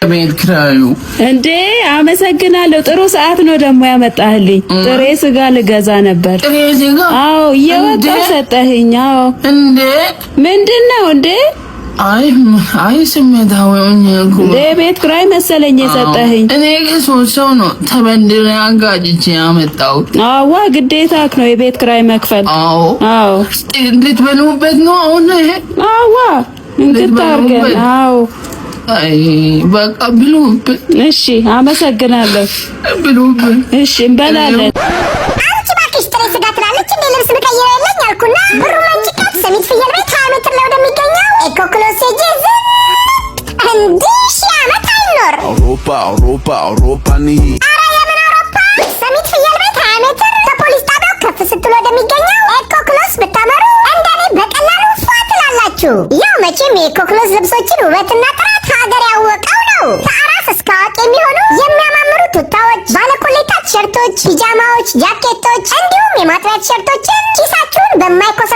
ቤት ኪራዩ እንዴ አመሰግናለሁ። ጥሩ ሰዓት ነው ደግሞ ያመጣህልኝ። ጥሬ ስጋ ልገዛ ነበር። ጥሬ ስጋ? አዎ እየወጣሁ ሰጠኸኝ። አዎ እንዴ ምንድነው እንዴ? አይ ስሜታዊ ሆኜ እኮ ቤት ኪራይ መሰለኝ የሰጠኸኝ። እኔ ከሶስት ሰው ነው ተበድሬ አጋጭቼ ያመጣው። አዋ ግዴታክ ነው የቤት ኪራይ መክፈል። አዎ ልትበሉበት ነው አሁን? አዋ እንድታርገን። አዎ አይ በቃ ብሉብን። እሺ አመሰግናለሁ። ብሉብን። እሺ እንበላለን። አንቺ እባክሽ ጥሬ ስጋ ትላለች እንዴ? ልብስ ብቀይረው የለኝ አልኩና ብሩ መንጭቃት ሰሚት ፍየል ቤት 20 ሜትር ላይ ወደሚገኘው ኤኮክሎስ ሄጄ እንዲህ ሺህ ዓመት አይኖር። አውሮፓ ኒ ኧረ የምን አውሮፓ? ሰሚት ፍየል ቤት 20 ሜትር ከፖሊስ ጣቢያው ከፍ ስትል ወደሚገኘው ኤኮክሎስ ብታመሩ እንደኔ በቀላሉ ፏ ትላላችሁ። ያው መቼም የኤኮክሎስ ልብሶችን ውበትና ጥራት ሀገር ያወቀው ነው። ከአራስ እስከ አዋቂ የሚሆኑ የሚያማምሩ ቱታዎች፣ ባለኮሌታ ቲሸርቶች፣ ፒጃማዎች፣ ጃኬቶች እንዲሁም የማጥቢያ ቲሸርቶችን ኪሳችሁን በማይኮሳ